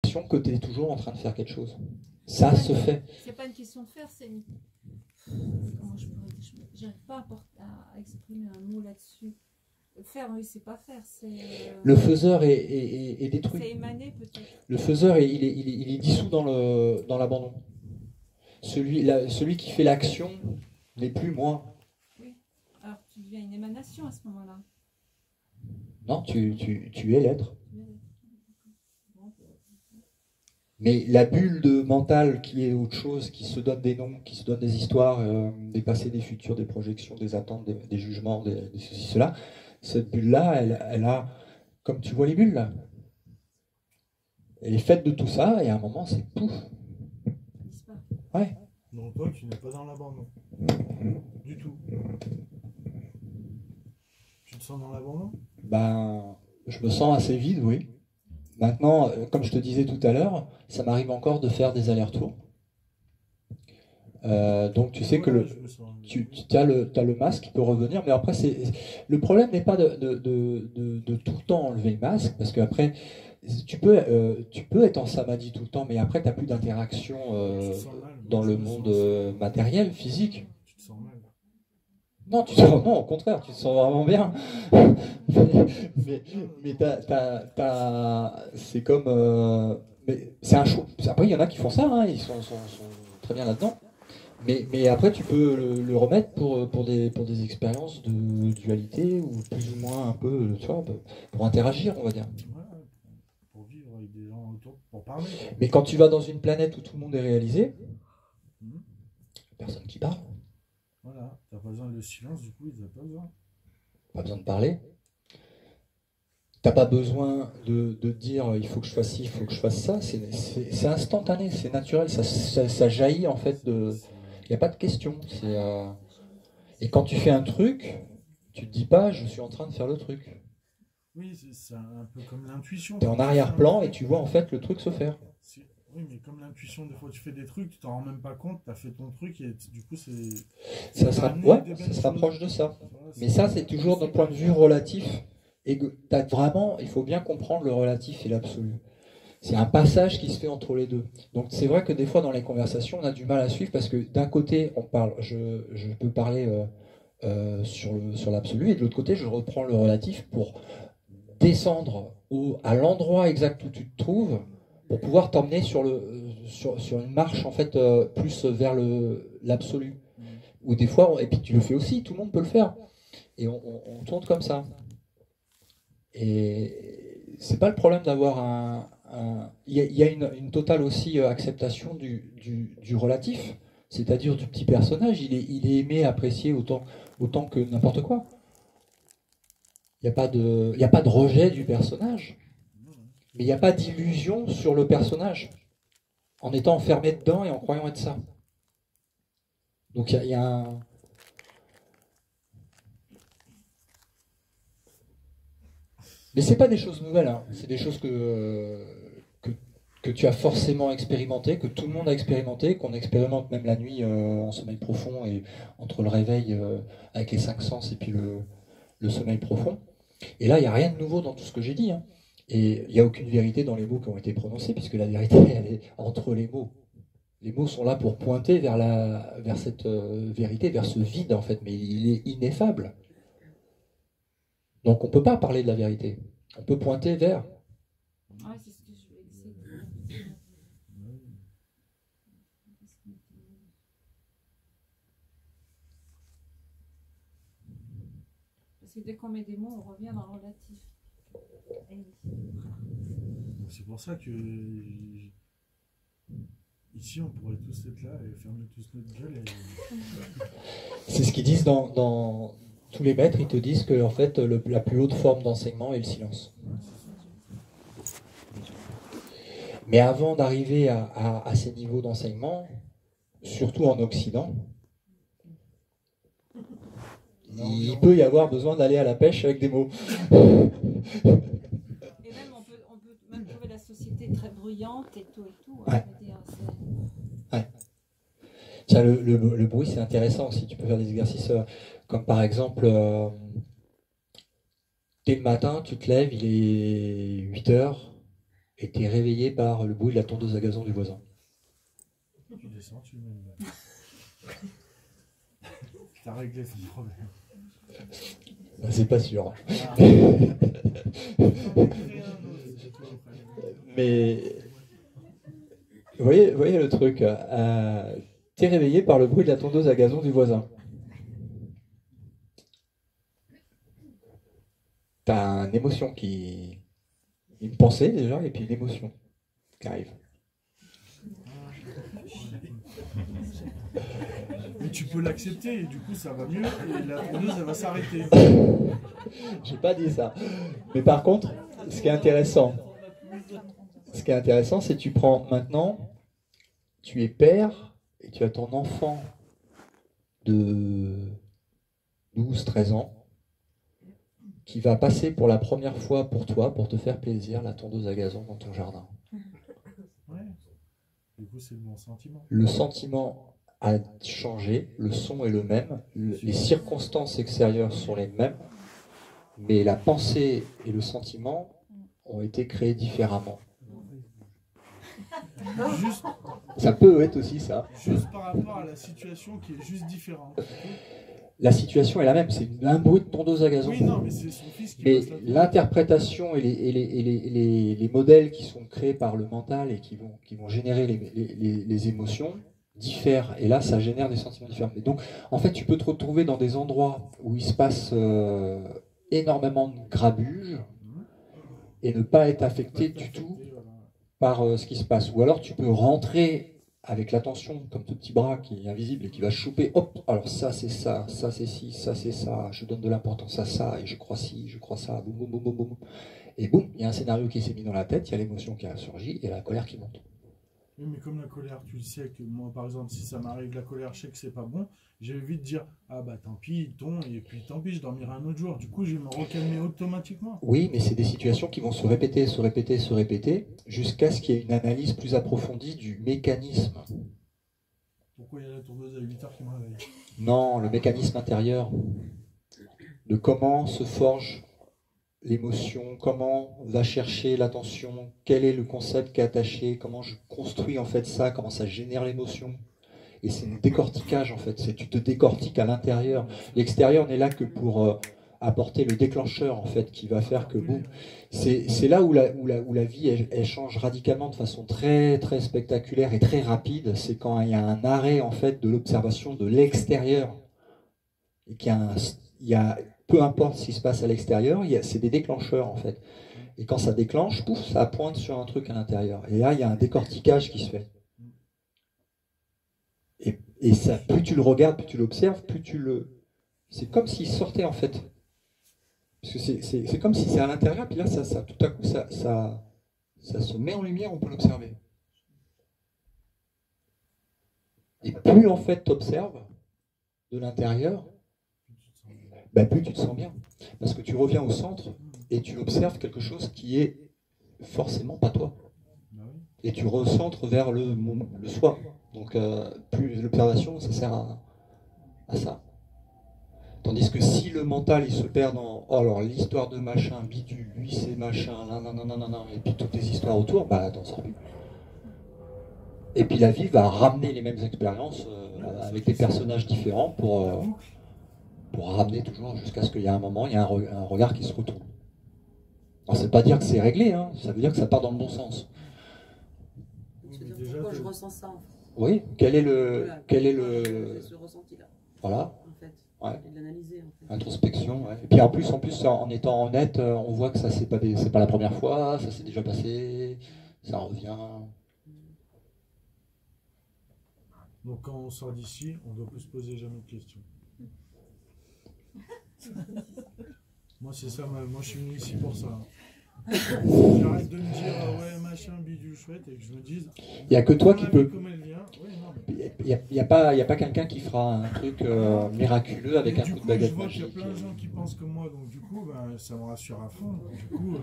l'impression que tu es toujours en train de faire quelque chose. Ça se fait. C'est pas une question de faire, c'est une... Comment je pourrais dire, j'arrive pas à exprimer un mot là-dessus. Faire, oui, c'est pas faire, c'est... Le faiseur est détruit. C'est émané peut-être. Le faiseur, il est dissous dans l'abandon. Celui qui fait l'action n'est plus moi. Oui, alors tu deviens une émanation à ce moment-là. Non, tu es l'être. Mais la bulle mentale qui est autre chose, qui se donne des noms, qui se donne des histoires, des passés, des futurs, des projections, des attentes, des jugements, des ceci, cela, cette bulle-là, elle a, comme tu vois les bulles là, elle est faite de tout ça, et à un moment, c'est pouf. Ouais. Donc toi, tu n'es pas dans l'abandon. Du tout. Tu te sens dans l'abandon? Ben, je me sens assez vide, oui. Maintenant, comme je te disais tout à l'heure, ça m'arrive encore de faire des allers-retours. Donc tu sais que tu as le masque qui peut revenir, mais après, le problème n'est pas de tout le temps enlever le masque, parce qu'après, tu peux être en samadhi tout le temps, mais après, tu n'as plus d'interaction dans le monde matériel, physique. Tu te sens mal. Non, non, au contraire, tu te sens vraiment bien. mais c'est comme... mais c'est un show. Après, il y en a qui font ça, hein, ils sont très bien là-dedans. Mais après, tu peux le remettre pour des expériences de dualité, ou plus ou moins un peu, tu vois, pour interagir, on va dire. Ouais, pour vivre avec des gens autour, pour parler. Mais quand tu vas dans une planète où tout le monde est réalisé, personne qui parle. Voilà, t'as pas besoin de silence, du coup, ils n'ont pas besoin. Pas besoin de parler. T'as pas besoin de dire il faut que je fasse ci, il faut que je fasse ça. C'est instantané, c'est naturel, ça jaillit en fait de. Il n'y a pas de question. Et quand tu fais un truc, tu te dis pas je suis en train de faire le truc. Oui, c'est un peu comme l'intuition. Tu es en arrière-plan et tu vois en fait le truc se faire. Oui, mais comme l'intuition, des fois tu fais des trucs, tu t'en rends même pas compte, tu as fait ton truc et du coup c'est... Ça se rapproche de ça. Mais ça c'est toujours d'un point de vue relatif. Et il faut bien comprendre le relatif et l'absolu. C'est un passage qui se fait entre les deux. Donc c'est vrai que des fois dans les conversations on a du mal à suivre parce que d'un côté on parle, je peux parler sur l'absolu et de l'autre côté je reprends le relatif pour descendre à l'endroit exact où tu te trouves pour pouvoir t'emmener sur une marche en fait plus vers l'absolu. Ou des fois, et puis tu le fais aussi, tout le monde peut le faire. Et on tourne comme ça. Et c'est pas le problème d'avoir il y a une totale aussi acceptation du relatif, c'est-à-dire du petit personnage. Il est aimé, apprécié autant que n'importe quoi. Il n'y a pas de rejet du personnage. Mais il n'y a pas d'illusion sur le personnage, en étant enfermé dedans et en croyant être ça. Donc il y a un... Mais c'est pas des choses nouvelles, hein. C'est des choses que tu as forcément expérimenté, que tout le monde a expérimenté, qu'on expérimente même la nuit en sommeil profond et entre le réveil avec les 5 sens et puis le sommeil profond. Et là, il n'y a rien de nouveau dans tout ce que j'ai dit, hein. Et il n'y a aucune vérité dans les mots qui ont été prononcés, puisque la vérité, elle est entre les mots. Les mots sont là pour pointer vers cette vérité, vers ce vide, en fait, mais il est ineffable. Donc on ne peut pas parler de la vérité. On peut pointer vers. Ah, c'est ce que je vais essayer de dire. Parce que dès qu'on met des mots, on revient dans le relatif. C'est pour ça que ici on pourrait tous être là et fermer tous notre gueule. C'est ce qu'ils disent dans tous les maîtres, ils te disent que en fait la plus haute forme d'enseignement est le silence. Mais avant d'arriver à ces niveaux d'enseignement, surtout en Occident, il peut y avoir besoin d'aller à la pêche avec des mots. On peut même trouver la société très bruyante et tout. Ouais. Ouais. Tiens, le bruit, c'est intéressant aussi. Tu peux faire des exercices comme par exemple, dès le matin, tu te lèves, il est 8 heures, et tu es réveillé par le bruit de la tondeuse à gazon du voisin. Tu descends, tu mets une balle. T'as réglé ton problème. Ben, c'est pas sûr. Ah. Mais vous voyez le truc, tu es réveillé par le bruit de la tondeuse à gazon du voisin. Tu as une émotion une pensée déjà, et puis une émotion qui arrive. Mais tu peux l'accepter et du coup ça va mieux et la tondeuse elle va s'arrêter. J'ai pas dit ça. Mais par contre, ce qui est intéressant, c'est que tu prends maintenant, tu es père et tu as ton enfant de 12-13 ans qui va passer pour la première fois pour toi, pour te faire plaisir, la tondeuse à gazon dans ton jardin. Ouais. Du coup c'est le bon sentiment. Le sentiment a changé, le son est le même, les circonstances extérieures sont les mêmes, mais la pensée et le sentiment ont été créés différemment. Juste, Ça peut être aussi ça. juste par rapport à la situation qui est juste différente. La situation est la même, c'est un bruit de tondeuse à gazon. Oui, non, mais c'est son fils qui Mais passe la tondeuse. l'interprétation et les modèles qui sont créés par le mental et qui vont générer les émotions diffèrent. Et là, ça génère des sentiments différents. Et donc, en fait, tu peux te retrouver dans des endroits où il se passe énormément de grabuge et ne pas être affecté du tout par ce qui se passe. Ou alors, tu peux rentrer avec l'attention, comme ce petit bras qui est invisible et qui va choper, hop, alors ça c'est ça, ça c'est ci, ça c'est ça, je donne de l'importance à ça, et je crois ci, je crois ça, boum, boum, boum, boum, boum. Et boum, il y a un scénario qui s'est mis dans la tête, il y a l'émotion qui a surgi, et la colère qui monte. Oui, mais comme la colère, tu le sais que moi, par exemple, si ça m'arrive la colère, je sais que c'est pas bon, je vais vite dire, ah bah tant pis, et puis tant pis, je dormirai un autre jour. Du coup, je vais me recalmer automatiquement. Oui, mais c'est des situations qui vont se répéter, se répéter, se répéter, jusqu'à ce qu'il y ait une analyse plus approfondie du mécanisme. Pourquoi il y a la tondeuse à 8h qui me réveille? Non, le mécanisme intérieur, de comment se forge l'émotion, comment va chercher l'attention, quel est le concept qui est attaché, comment je construis en fait ça, comment ça génère l'émotion. Et c'est un décortiquage en fait, tu te décortiques à l'intérieur. L'extérieur n'est là que pour apporter le déclencheur en fait, qui va faire que boum. C'est là où la vie elle change radicalement de façon très très spectaculaire et très rapide. C'est quand il y a un arrêt en fait de l'observation de l'extérieur et qu'il y a peu importe ce qui se passe à l'extérieur, c'est des déclencheurs en fait. Et quand ça déclenche, pouf, ça pointe sur un truc à l'intérieur. Et là, il y a un décortiquage qui se fait. Et ça, plus tu le regardes, plus tu l'observes, plus tu le... C'est comme s'il sortait en fait. Parce que c'est comme si c'est à l'intérieur, puis là, tout à coup, ça se met en lumière, on peut l'observer. Et plus en fait tu observes de l'intérieur, plus tu te sens bien. Parce que tu reviens au centre et tu observes quelque chose qui est forcément pas toi. Et tu recentres vers le soi. Donc plus l'observation, ça sert à ça. Tandis que si le mental il se perd dans alors l'histoire de machin, bidule, lui c'est machin, non, et puis toutes les histoires autour, t'en sors plus. Et puis la vie va ramener les mêmes expériences avec des personnages différents pour ramener toujours jusqu'à ce qu'il y ait un moment, il y a un regard qui se retourne. Alors c'est pas dire que c'est réglé, hein, ça veut dire que ça part dans le bon sens. Pourquoi je ressens ça en fait. Oui, quel est ce ressenti-là. Voilà. En fait. Ouais. Et de l'analyser en fait. Introspection, ouais. Et puis en plus en étant honnête, on voit que ça c'est pas la première fois, ça s'est déjà passé, ça revient. Donc quand on sort d'ici, on ne doit plus se poser jamais de questions. Moi c'est ça, moi je suis venu ici pour ça. J'arrête de me dire ouais machin bidule chouette et que je me dise. Il n'y a que toi qui peux. Il n'y a pas quelqu'un qui fera un truc miraculeux avec un coup de baguette magique. Je vois qu'il y a plein de gens qui pensent comme moi, donc du coup ça me rassure à fond. Du coup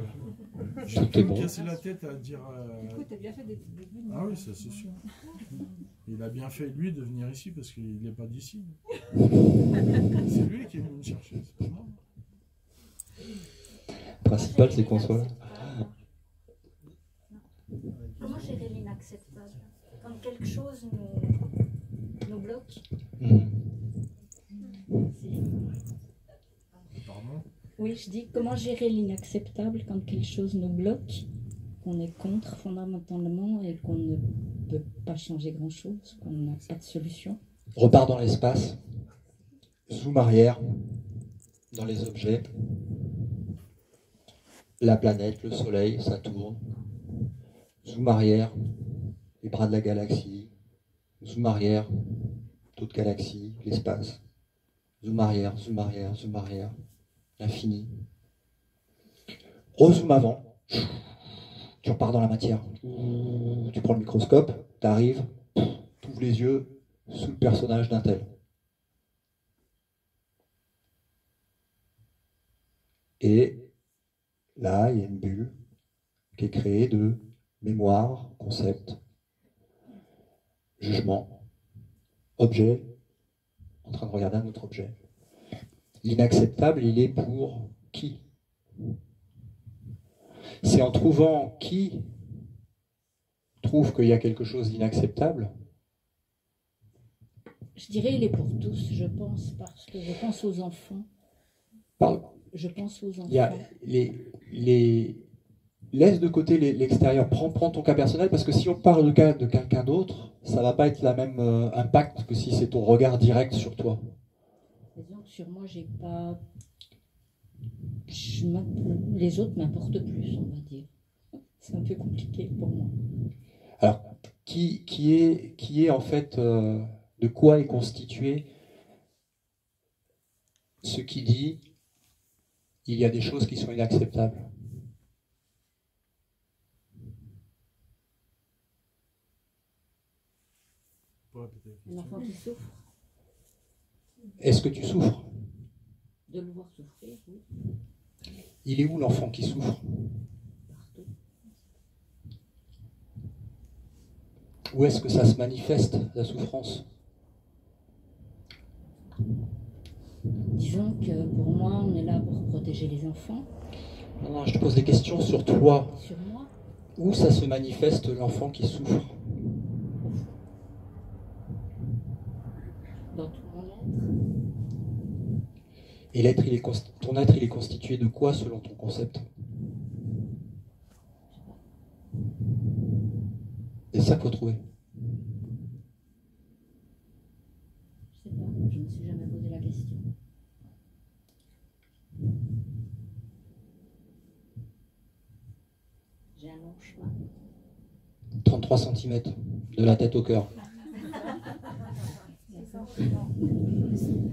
je Tout vais est me bon. casser la tête à dire. Du coup t'as bien fait d'être venu. Ah oui, ça c'est sûr. Il a bien fait lui de venir ici parce qu'il n'est pas d'ici. C'est lui qui est venu me chercher, c'est pas moi. Le principal c'est qu'on soit là. Comment gérer l'inacceptable? Quand quelque chose nous bloque? Pardon? Oui, je dis comment gérer l'inacceptable quand quelque chose nous bloque, qu'on est contre fondamentalement et qu'on ne peut pas changer grand-chose, qu'on n'a pas de solution. Repars dans l'espace, zoom arrière, dans les objets, la planète, le soleil, ça tourne. Zoom arrière, les bras de la galaxie, zoom arrière, d'autres galaxies, l'espace. Zoom arrière, zoom arrière, zoom arrière, l'infini. Rezoom avant, tu repars dans la matière. Tu prends le microscope, tu arrives, tu ouvres les yeux sous le personnage d'un tel. Et là, il y a une bulle qui est créée de mémoire, concept, jugement, objet, en train de regarder un autre objet. L'inacceptable, il est pour qui? C'est en trouvant qui trouve qu'il y a quelque chose d'inacceptable. Je dirais il est pour tous, je pense, parce que je pense aux enfants. Je pense aux enfants. Il y a laisse de côté l'extérieur, prends ton cas personnel, parce que si on parle de cas de quelqu'un d'autre, ça va pas être la même impact que si c'est ton regard direct sur toi. Disons que sur moi, j'ai pas... Les autres m'importent plus, on va dire. C'est un peu compliqué pour moi. Alors, qui est en fait, de quoi est constitué ce qui dit il y a des choses qui sont inacceptables? Un enfant qui souffre. Est-ce que tu souffres? De le voir souffrir, oui. Il est où l'enfant qui souffre? Partout. Où est-ce que ça se manifeste, la souffrance? Disons que pour moi, on est là pour protéger les enfants. Non, je te pose des questions sur toi. Sur moi, Où ça se manifeste l'enfant qui souffre? dans tout mon être. Et l'être, ton être, il est constitué de quoi selon ton concept? C'est ça qu'il faut trouver. Je sais pas, je ne me suis jamais posé la question. J'ai un long chemin. 33 cm, de la tête au cœur.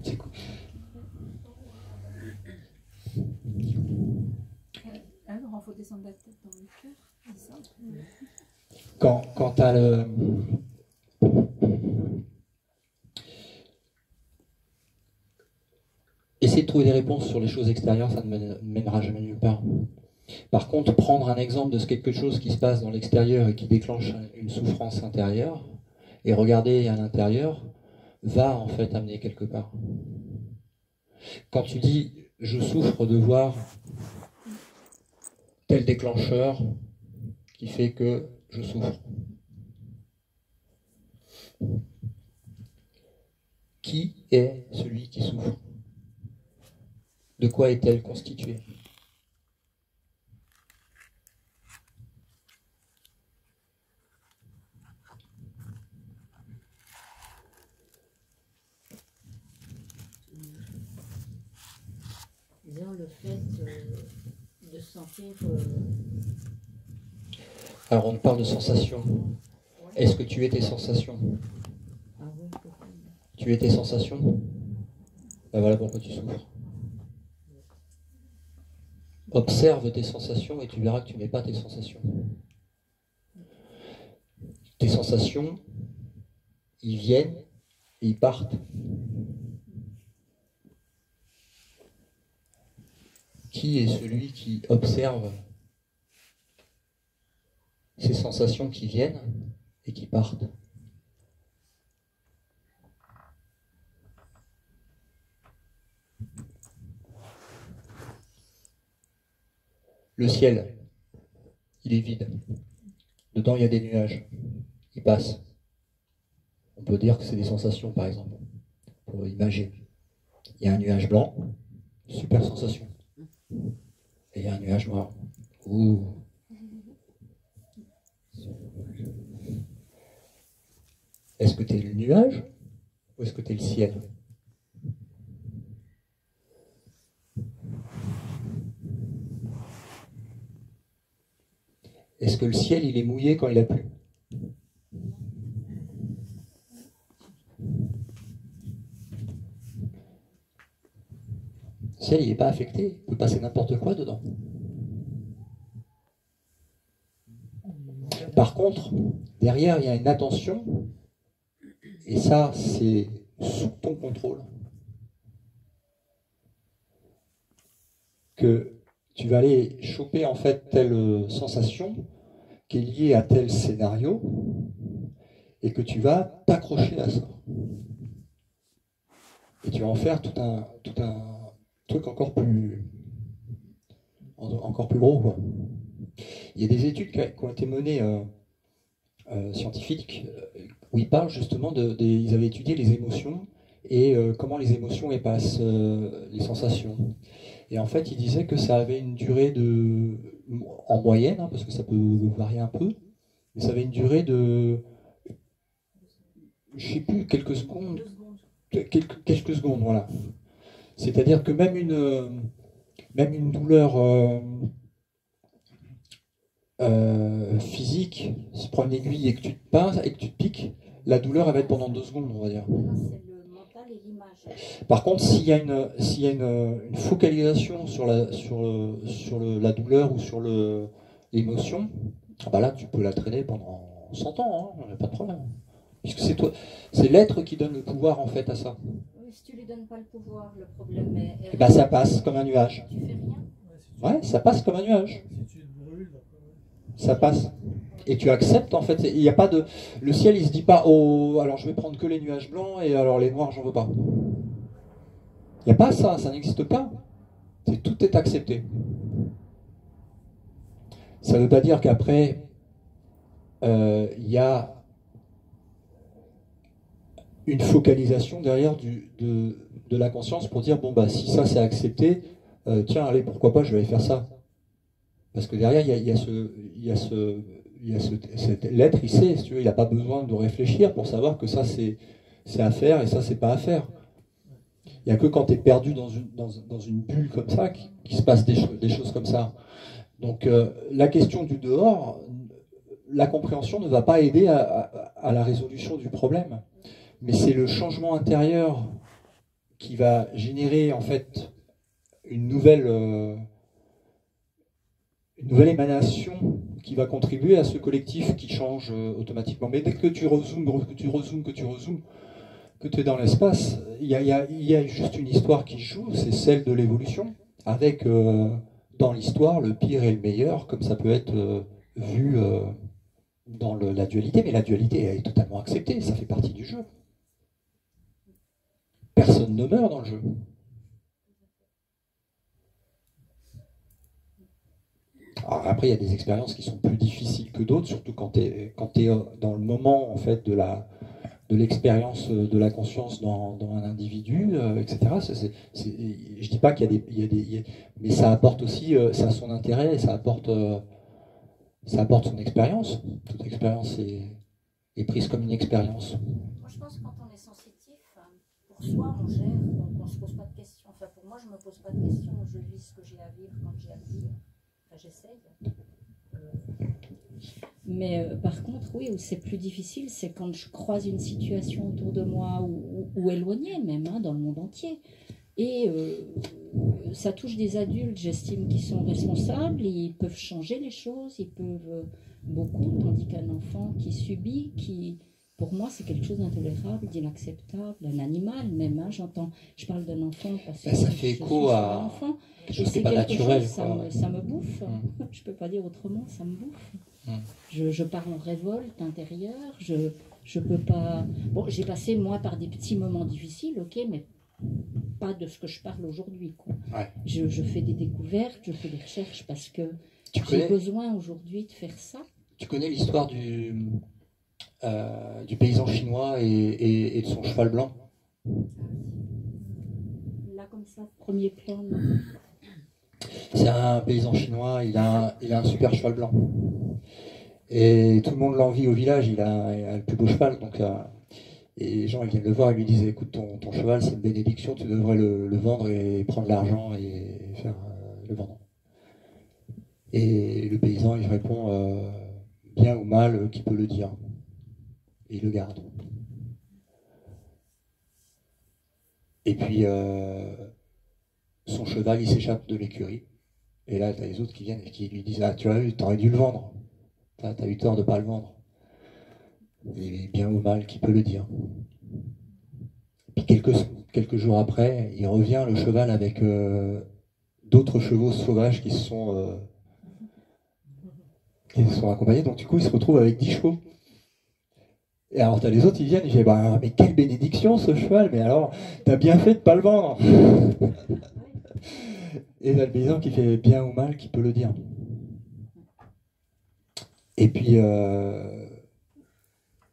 C'est cool. Alors, il faut descendre la tête dans le cœur. C'est ça. Quand tu as le... Essayer de trouver des réponses sur les choses extérieures, ça ne mènera jamais nulle part. Par contre, prendre un exemple de quelque chose qui se passe dans l'extérieur et qui déclenche une souffrance intérieure, et regarder à l'intérieur, va en fait amener quelque part. Quand tu dis « je souffre de voir tel déclencheur qui fait que je souffre », qui est celui qui souffre? De quoi est-elle constituée? Disons le fait de sentir... Alors on parle de sensations. Est-ce que tu es tes sensations? Ah oui, Tu es tes sensations? Ben voilà pourquoi tu souffres. Observe tes sensations et tu verras que tu n'es pas tes sensations. Tes sensations, ils viennent et ils partent. Qui est celui qui observe ces sensations qui viennent et qui partent? Le ciel, il est vide. Dedans, il y a des nuages. Ils passent. On peut dire que c'est des sensations, par exemple. Pour imaginer. Il y a un nuage blanc, super sensation. Et il y a un nuage noir. Ouh. Est-ce que tu es le nuage ou est-ce que tu es le ciel? Est-ce que le ciel, il est mouillé quand il a plu? Le ciel, il n'est pas affecté. Il peut passer n'importe quoi dedans. Par contre, derrière, il y a une attention. Et ça, c'est sous ton contrôle. Que tu vas aller choper en fait telle sensation qui est liée à tel scénario et que tu vas t'accrocher à ça. Et tu vas en faire tout un truc encore plus gros, quoi. Il y a des études qui ont été menées scientifiques où ils parlent justement ils avaient étudié les émotions et comment les émotions épassent les sensations. Et en fait, ils disaient que ça avait une durée en moyenne, hein, parce que ça peut varier un peu, mais ça avait une durée de, je ne sais plus, quelques secondes. Quelques secondes, voilà. C'est-à-dire que même une douleur physique, si tu prends une aiguille et que tu te pinces et que tu te piques, la douleur elle va être pendant 2 secondes, on va dire. Là, c'est le mental et l'image. Par contre, s'il y a une focalisation sur la douleur ou sur l'émotion, bah là tu peux la traîner pendant 100 ans, hein, pas de problème. Puisque c'est l'être qui donne le pouvoir en fait à ça. Oui, si tu lui donnes pas le pouvoir, le problème est... Et bah ça passe comme un nuage. Tu fais rien. Ouais, ça passe comme un nuage. Ça passe. Et tu acceptes en fait. Il n'y a pas de. Le ciel, il se dit pas, oh, alors je vais prendre que les nuages blancs et alors les noirs, j'en veux pas. Il n'y a pas ça, ça n'existe pas. Tout est accepté. Ça ne veut pas dire qu'après, il y a une focalisation derrière de la conscience pour dire, bon, bah si ça c'est accepté, tiens, allez, pourquoi pas, je vais aller faire ça. Parce que derrière, il y a cet l'être, il sait, si tu veux, il n'a pas besoin de réfléchir pour savoir que ça c'est à faire et ça c'est pas à faire. Il n'y a que quand tu es perdu dans une bulle comme ça qui se passe des choses comme ça. Donc la question du dehors, la compréhension ne va pas aider à la résolution du problème. Mais c'est le changement intérieur qui va générer en fait une nouvelle émanation qui va contribuer à ce collectif qui change automatiquement. Mais dès que tu rezoomes, que tu es dans l'espace, il y a juste une histoire qui joue, c'est celle de l'évolution, avec dans l'histoire le pire et le meilleur, comme ça peut être vu dans la dualité, mais la dualité elle est totalement acceptée, ça fait partie du jeu. Personne ne meurt dans le jeu. Alors après, il y a des expériences qui sont plus difficiles que d'autres, surtout quand tu es dans le moment en fait de l'expérience de la conscience dans un individu, etc. Je dis pas qu'il y a des mais ça apporte aussi, ça a son intérêt, ça apporte son expérience. Toute expérience est prise comme une expérience. Moi, je pense que quand on est sensitif, pour soi, on gère, donc on ne se pose pas de questions. Enfin, pour moi, je ne me pose pas de questions, je vis ce que j'ai à vivre quand j'ai à le vivre. Enfin, j'essaye. Mais par contre, oui, où c'est plus difficile, c'est quand je croise une situation autour de moi ou éloignée même, hein, dans le monde entier. Et ça touche des adultes, j'estime, qui sont responsables, ils peuvent changer les choses, ils peuvent beaucoup, tandis qu'un enfant qui subit, pour moi, c'est quelque chose d'intolérable, d'inacceptable, un animal même, hein, je parle d'un enfant parce que ça fait écho à enfant, quelque chose qui n'est pas naturel. Ça me bouffe, je ne peux pas dire autrement, ça me bouffe. Je pars en révolte intérieure, je peux pas... Bon, j'ai passé, moi, par des petits moments difficiles, ok, mais pas de ce que je parle aujourd'hui, quoi. Ouais. Je fais des découvertes, je fais des recherches parce que j'ai besoin aujourd'hui de faire ça. Tu connais l'histoire du paysan chinois et de son cheval blanc? Là, comme ça, premier plan. Non. C'est un paysan chinois, il a un super cheval blanc. Et tout le monde l'envie au village, il a le plus beau cheval. Donc, et les gens ils viennent le voir et lui disent écoute, ton cheval, c'est une bénédiction, tu devrais le vendre et prendre l'argent et faire le vendre. Et le paysan, il répond bien ou mal, qui peut le dire. Et il le garde. Et puis, son cheval, il s'échappe de l'écurie. Et là, t'as les autres qui viennent et qui lui disent ah, tu as vu, t'aurais dû le vendre. T'as eu tort de ne pas le vendre. Et bien ou mal, qui peut le dire. Puis quelques jours après, il revient, le cheval, avec d'autres chevaux sauvages qui se sont accompagnés. Donc du coup, il se retrouve avec 10 chevaux. Et alors, t'as les autres, ils viennent, ils disent bah, mais quelle bénédiction ce cheval, mais alors, t'as bien fait de ne pas le vendre. Et t'as le paysan qui fait bien ou mal, qui peut le dire. Et puis,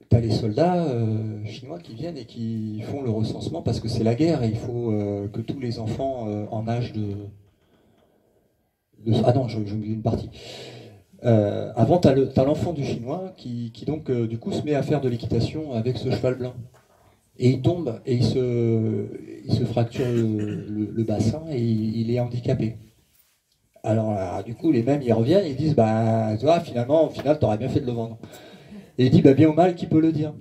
t'as les soldats chinois qui viennent et qui font le recensement parce que c'est la guerre et il faut que tous les enfants en âge de... Ah non, je me dis une partie. Avant, t'as l'enfant du chinois qui donc, du coup, se met à faire de l'équitation avec ce cheval blanc. Et il tombe et il se fracture le bassin et il est handicapé. Alors là, du coup, les mêmes, ils reviennent et ils disent bah, tu vois, finalement, au final, t'aurais bien fait de le vendre. Et il dit bah, bien ou mal, qui peut le dire?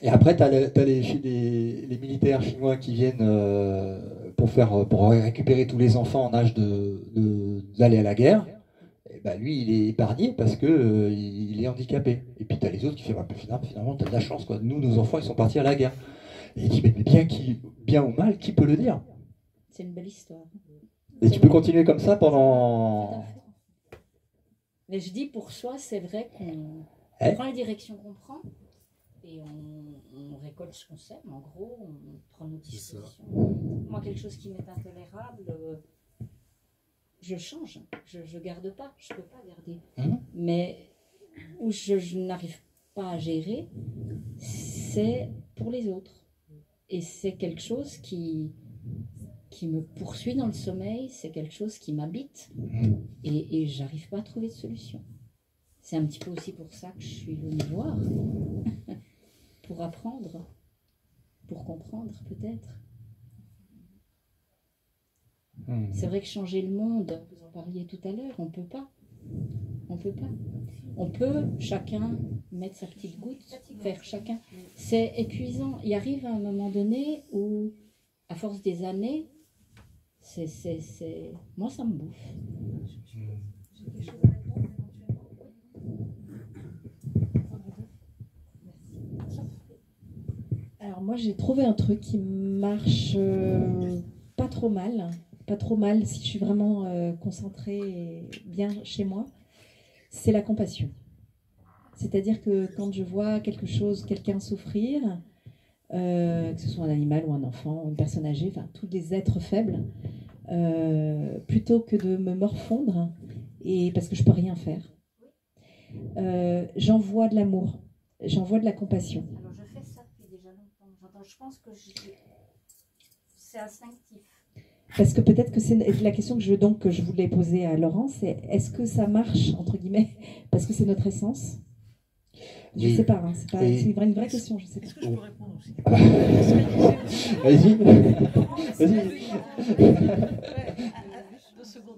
Et après, t'as les militaires chinois qui viennent pour récupérer tous les enfants en âge d'aller à la guerre. Et bah, lui, il est épargné parce que il est handicapé. Et puis t'as les autres qui font bah, finalement, t'as de la chance, quoi. Nous, nos enfants, ils sont partis à la guerre. Et il dit mais bien ou mal, qui peut le dire? C'est une belle histoire. Et tu peux continuer comme ça pendant... Mais je dis, pour soi, c'est vrai qu'on prend la direction qu'on prend et on récolte ce qu'on sème. En gros, on prend nos dispositions. Moi, quelque chose qui m'est intolérable, je change. Je garde pas. Je peux pas garder. Mais où je n'arrive pas à gérer, c'est pour les autres. Et c'est quelque chose qui me poursuit dans le sommeil, c'est quelque chose qui m'habite et j'arrive pas à trouver de solution. C'est un petit peu aussi pour ça que je suis venue voir, pour apprendre, pour comprendre peut-être. C'est vrai que changer le monde, vous en parliez tout à l'heure, on peut pas. On peut pas. On peut chacun mettre sa petite goutte, faire chacun. C'est épuisant. Il arrive à un moment donné où, à force des années, moi ça me bouffe. Alors moi j'ai trouvé un truc qui marche pas trop mal si je suis vraiment concentrée et bien chez moi, c'est la compassion. C'est-à-dire que quand je vois quelqu'un souffrir, que ce soit un animal ou un enfant, ou une personne âgée, enfin tous des êtres faibles, plutôt que de me morfondre, et parce que je peux rien faire, j'envoie de l'amour, j'envoie de la compassion. Alors je fais ça depuis déjà longtemps. Je pense que c'est instinctif. Parce que peut-être que c'est la question que je voulais poser à Laurent, c'est est-ce que ça marche, entre guillemets, parce que c'est notre essence? Je ne sais pas, hein, c'est une vraie question. Je sais pas. Est-ce que je peux répondre aussi? Vas-y.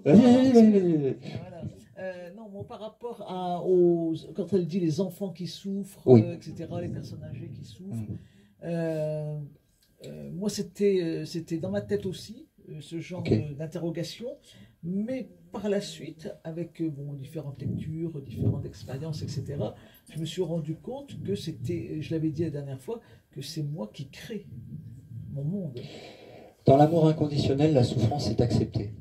Vas-y. Non, bon, par rapport quand elle dit les enfants qui souffrent, oui. etc., les personnes âgées qui souffrent, moi c'était dans ma tête aussi, ce genre d'interrogation, mais par la suite, avec différentes lectures, différentes expériences, etc., je me suis rendu compte que c'était, je l'avais dit la dernière fois, que c'est moi qui crée mon monde. Dans l'amour inconditionnel, la souffrance est acceptée.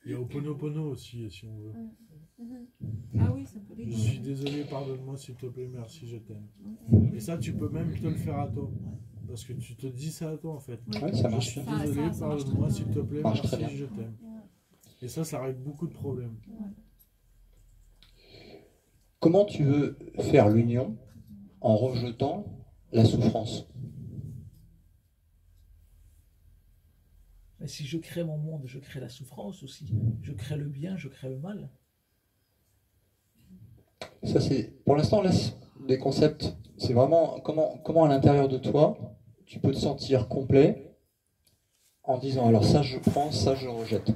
Il y a Ho'oponopono aussi, si on veut. Ah oui, ça peut Je suis désolé, pardonne-moi, s'il te plaît, merci, je t'aime. Et ça, tu peux même te le faire à toi. Parce que tu te dis ça à toi, en fait. Ouais, ça marche. Je suis désolé, pardonne-moi, s'il te plaît, merci, je t'aime. Et ça règle beaucoup de problèmes. Comment tu veux faire l'union en rejetant la souffrance? Mais si je crée mon monde, je crée la souffrance aussi. Je crée le bien, je crée le mal. Ça, c'est, pour l'instant, là, des concepts. C'est vraiment comment à l'intérieur de toi, tu peux te sentir complet en disant, alors ça je prends, ça je rejette.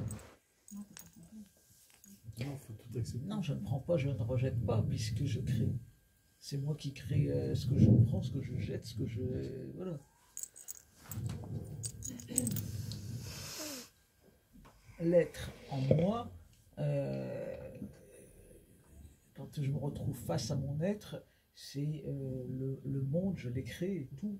Non, faut tout accepter. Non, je ne prends pas, je ne rejette pas, puisque je crée. C'est moi qui crée ce que je prends, ce que je jette, ce que je... Voilà. L'être en moi, quand je me retrouve face à mon être, c'est le monde, je l'ai créé, tout.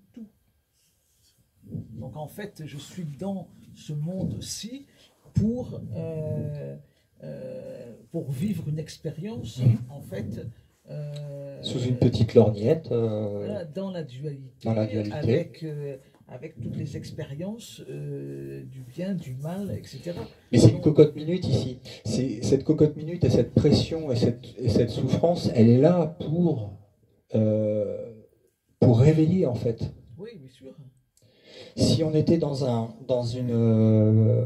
Donc en fait, je suis dans ce monde-ci pour vivre une expérience, en fait. Sous une petite lorgnette. Voilà, dans la dualité. Avec toutes les expériences du bien, du mal, etc. Mais c'est une cocotte minute ici. Cette cocotte minute et cette pression et cette souffrance, elle est là pour réveiller en fait. Oui, bien sûr. Si on était dans une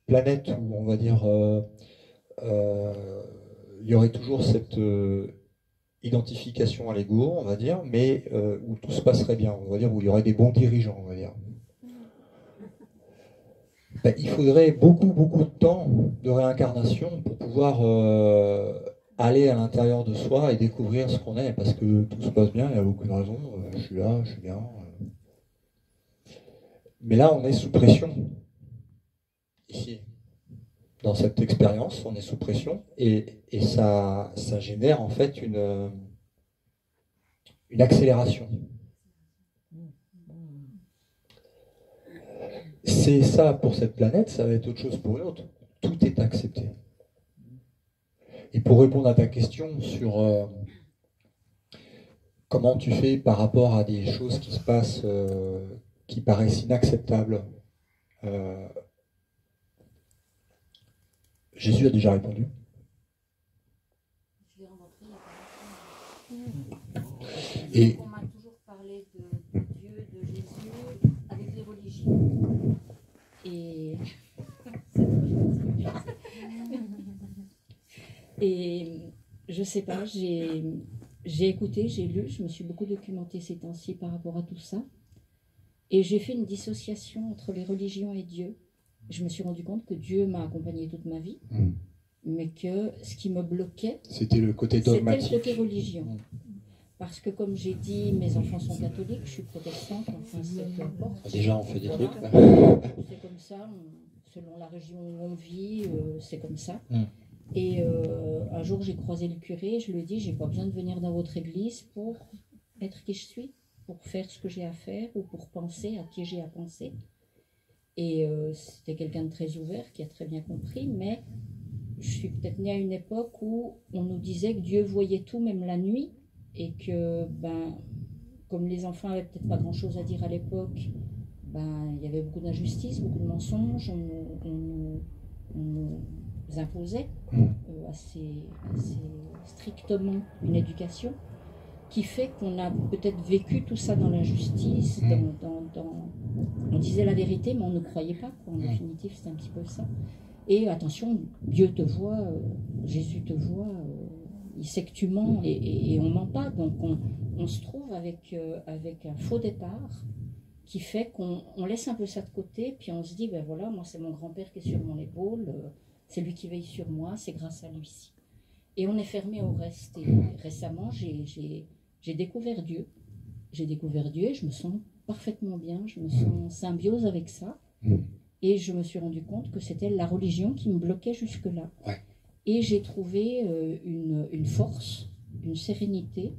planète où on va dire il y aurait toujours cette identification à l'ego, on va dire, mais où tout se passerait bien, on va dire, où il y aurait des bons dirigeants, on va dire. Ben, il faudrait beaucoup de temps de réincarnation pour pouvoir aller à l'intérieur de soi et découvrir ce qu'on est, parce que tout se passe bien, il n'y a aucune raison, je suis là, je suis bien. Mais là, on est sous pression. Ici. Dans cette expérience, on est sous pression et ça génère en fait une accélération. C'est ça pour cette planète, ça va être autre chose pour une autre. Tout est accepté. Et pour répondre à ta question sur comment tu fais par rapport à des choses qui se passent, qui paraissent inacceptables, Jésus a déjà répondu. Je l'ai rencontré il y a pas longtemps. Et on m'a toujours parlé de Dieu, de Jésus, avec les religions. Et je sais pas, j'ai écouté, j'ai lu, je me suis beaucoup documentée ces temps-ci par rapport à tout ça. Et j'ai fait une dissociation entre les religions et Dieu. Je me suis rendu compte que Dieu m'a accompagnée toute ma vie, mais que ce qui me bloquait, c'était le côté dogmatique. C'était le côté religion. Parce que comme j'ai dit, mes enfants sont catholiques, je suis protestante, enfin c'est peu importe. Déjà on fait des trucs. C'est comme ça, selon la région où on vit, c'est comme ça. Et un jour j'ai croisé le curé, je lui ai dit, j'ai pas besoin de venir dans votre église pour être qui je suis, pour faire ce que j'ai à faire ou pour penser à qui j'ai à penser. Et c'était quelqu'un de très ouvert, qui a très bien compris, mais je suis peut-être née à une époque où on nous disait que Dieu voyait tout, même la nuit, et que, comme les enfants n'avaient peut-être pas grand-chose à dire à l'époque, il y avait beaucoup d'injustices, beaucoup de mensonges, on nous imposait assez strictement une éducation qui fait qu'on a peut-être vécu tout ça dans l'injustice, on disait la vérité, mais on ne croyait pas, quoi. En définitive, c'est un petit peu ça. Et attention, Dieu te voit, Jésus te voit, il sait que tu mens, et on ment pas. Donc on se trouve avec un faux départ qui fait qu'on laisse un peu ça de côté, puis on se dit, ben voilà, moi c'est mon grand-père qui est sur mon épaule, c'est lui qui veille sur moi, c'est grâce à lui. Et on est fermé au reste. Et récemment, j'ai découvert Dieu. J'ai découvert Dieu et je me sens parfaitement bien, je me sens en symbiose avec ça. Et je me suis rendu compte que c'était la religion qui me bloquait jusque-là. Ouais. Et j'ai trouvé une force, une sérénité,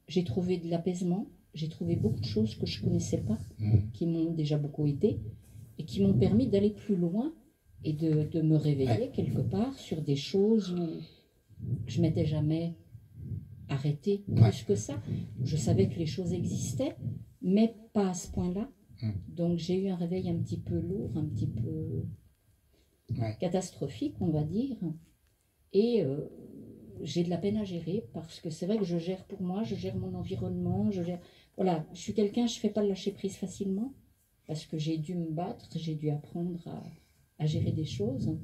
j'ai trouvé de l'apaisement, j'ai trouvé beaucoup de choses que je ne connaissais pas, qui m'ont déjà beaucoup aidé, et qui m'ont permis d'aller plus loin et de me réveiller quelque part sur des choses où je m'étais jamais arrêtée plus que ça. Je savais que les choses existaient, mais pas à ce point-là. Donc j'ai eu un réveil un petit peu lourd, un petit peu catastrophique, on va dire. Et j'ai de la peine à gérer parce que c'est vrai que je gère pour moi, je gère mon environnement, voilà, je suis quelqu'un, je ne fais pas le lâcher prise facilement parce que j'ai dû me battre, j'ai dû apprendre à gérer des choses.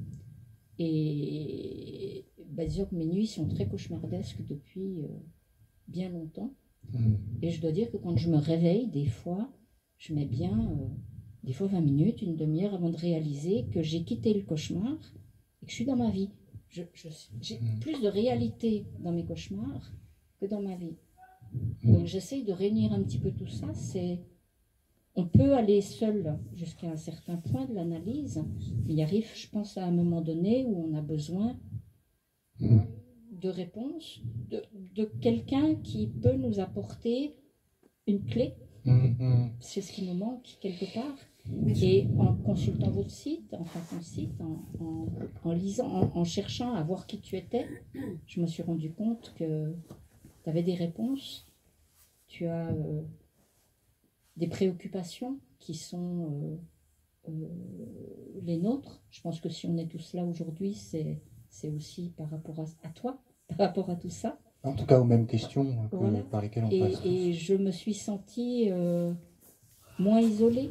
Et disons que mes nuits sont très cauchemardesques depuis bien longtemps. Et je dois dire que quand je me réveille, des fois, je mets bien des fois 20 minutes, une demi-heure avant de réaliser que j'ai quitté le cauchemar et que je suis dans ma vie. J'ai plus de réalité dans mes cauchemars que dans ma vie. Donc j'essaye de réunir un petit peu tout ça. On peut aller seul jusqu'à un certain point de l'analyse, mais il arrive, je pense, à un moment donné où on a besoin de réponses, de quelqu'un qui peut nous apporter une clé. C'est ce qui nous manque quelque part. Et en consultant votre site, enfin ton site, en lisant, en cherchant à voir qui tu étais, je me suis rendu compte que tu avais des réponses, tu as des préoccupations qui sont les nôtres. Je pense que si on est tous là aujourd'hui, c'est aussi par rapport à toi, par rapport à tout ça. En tout cas, aux mêmes questions voilà. Par lesquelles on passe. Et je me suis sentie moins isolée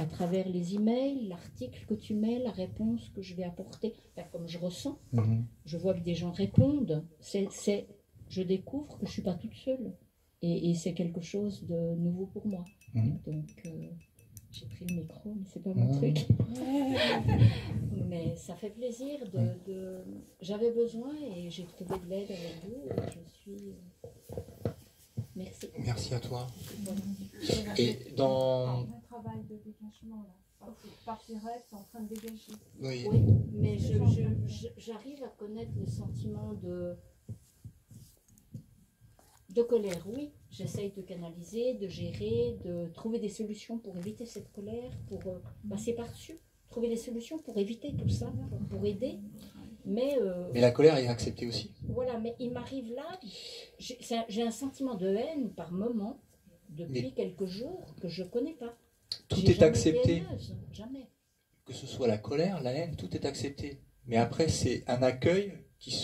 à travers les emails, l'article que tu mets, la réponse que je vais apporter, enfin, comme je ressens. Je vois que des gens répondent. Je découvre que je ne suis pas toute seule. Et c'est quelque chose de nouveau pour moi. Donc, j'ai pris le micro, mais c'est pas mon truc. Mais ça fait plaisir. J'avais besoin et j'ai trouvé de l'aide avec vous. Je suis... Merci. Merci à toi. Voilà. Et dans... Un travail de dégagement, là. Par tes rêves, tu es en train de dégager. Oui, mais j'arrive à connaître le sentiment de colère, oui. J'essaye de canaliser, de gérer, de trouver des solutions pour éviter cette colère, pour passer par-dessus, trouver des solutions pour éviter tout ça, pour aider. Mais la colère est acceptée aussi. Voilà, mais il m'arrive là, j'ai un sentiment de haine par moment, depuis quelques jours, que je ne connais pas. Tout est accepté. Jamais. Que ce soit la colère, la haine, tout est accepté. Mais après, c'est un accueil qui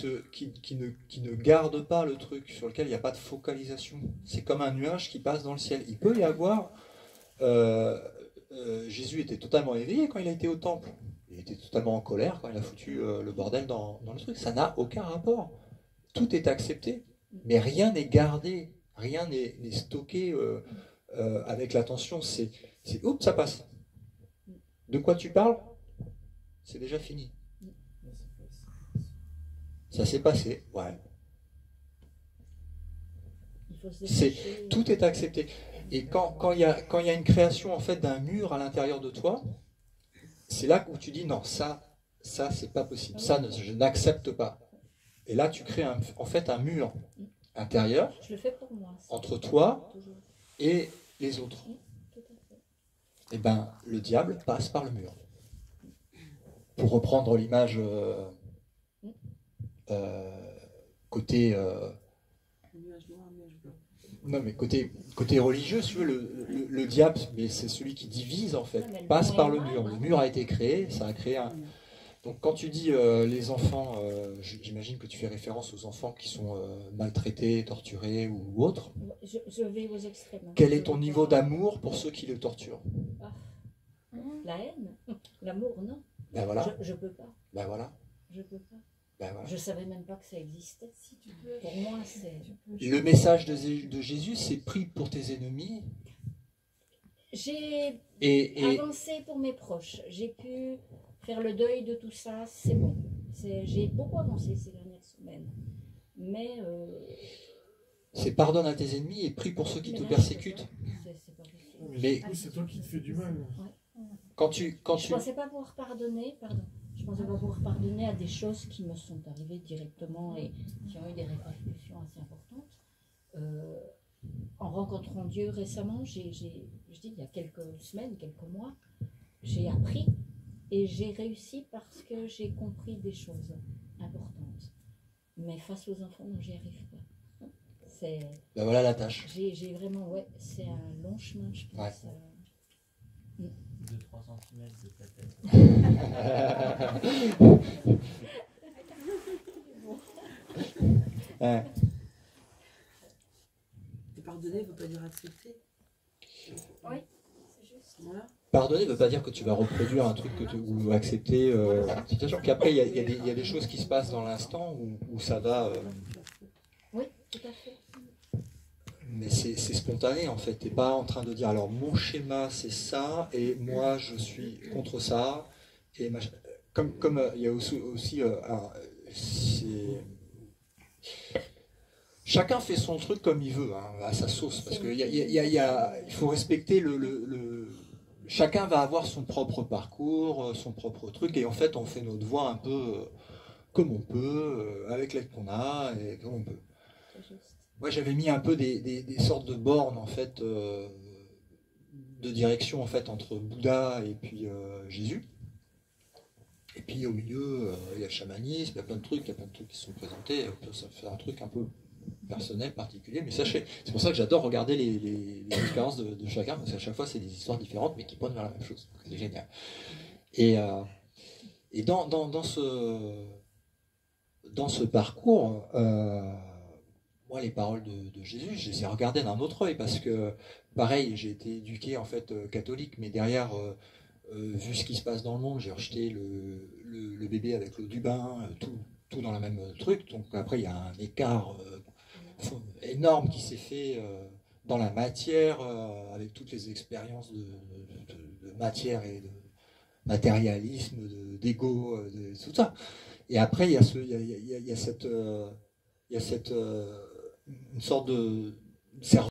ne garde pas le truc, sur lequel il n'y a pas de focalisation. C'est comme un nuage qui passe dans le ciel. Il peut y avoir... Jésus était totalement éveillé quand il a été au temple. Il était totalement en colère quand il a foutu le bordel dans le truc. Ça n'a aucun rapport. Tout est accepté. Mais rien n'est gardé. Rien n'est stocké avec l'attention. C'est oups, ça passe. De quoi tu parles? C'est déjà fini. Ça s'est passé, ouais. Tout est accepté. Et quand il y a une création en fait d'un mur à l'intérieur de toi, c'est là où tu dis non, ça c'est pas possible, ça je n'accepte pas. Et là tu crées en fait un mur intérieur je le fais pour moi, entre toi et les autres. Et ben le diable passe par le mur. Pour reprendre l'image côté non mais côté religieux, si tu veux, le diable, mais c'est celui qui divise en fait, passe par le mur. Le mur a été créé, ça a créé un... Donc quand tu dis les enfants, j'imagine que tu fais référence aux enfants qui sont maltraités, torturés ou autres. Je vais aux extrêmes. Quel est ton niveau d'amour pour ceux qui le torturent? La haine? L'amour, non. Ben voilà. Je peux pas. Ben voilà. Je peux pas. Ben voilà. Je savais même pas que ça existait. Si tu peux. Pour moi, c'est... Le message de Jésus, c'est prie pour tes ennemis. J'ai avancé pour mes proches. J'ai pu faire le deuil de tout ça. C'est bon. J'ai beaucoup avancé ces dernières semaines. Mais... C'est pardonne à tes ennemis et prie pour ceux qui te persécutent. C'est pas possible. Mais c'est toi qui te fais du mal. Ouais. Je pensais pas pouvoir pardonner, Je pensais pas pouvoir pardonner à des choses qui me sont arrivées directement et qui ont eu des répercussions assez importantes. En rencontrant Dieu récemment, je dis il y a quelques semaines, quelques mois, j'ai appris et j'ai réussi parce que j'ai compris des choses importantes. Mais face aux enfants, non, j'y arrive pas. Ben voilà la tâche. J'ai vraiment, c'est un long chemin, je pense. Ouais. 2-3 cm de ta tête. Ouais. Et pardonner ne veut pas dire accepter. Oui, c'est juste. Voilà. Pardonner ne veut pas dire que tu vas reproduire un truc ou accepter une situation. Puis après, il y a des choses qui se passent dans l'instant où ça va. Oui, tout à fait. Mais c'est spontané en fait. Tu n'es pas en train de dire alors mon schéma c'est ça et moi je suis contre ça. Et comme il y a aussi chacun fait son truc comme il veut, hein, à sa sauce. Parce qu'il il faut respecter chacun va avoir son propre parcours, son propre truc. Et en fait, on fait notre voie un peu comme on peut, avec l'aide qu'on a et comme on peut. Moi, j'avais mis un peu des sortes de bornes en fait, de direction en fait entre Bouddha et puis Jésus. Et puis au milieu, il y a le chamanisme, il y a plein de trucs qui sont présentés. Ça fait un truc un peu personnel, particulier. Mais sachez, c'est pour ça que j'adore regarder les expériences de chacun, parce qu'à chaque fois, c'est des histoires différentes, mais qui pointent vers la même chose. C'est génial. Et dans ce parcours, moi, les paroles de Jésus, je les ai regardées d'un autre œil, parce que, pareil, j'ai été éduqué, en fait, catholique, mais derrière, vu ce qui se passe dans le monde, j'ai rejeté le bébé avec l'eau du bain, tout dans le même truc. Donc après, il y a un écart énorme qui s'est fait dans la matière, avec toutes les expériences de matière et de matérialisme, d'ego, tout ça. Et après, il y a cette une sorte de cerveau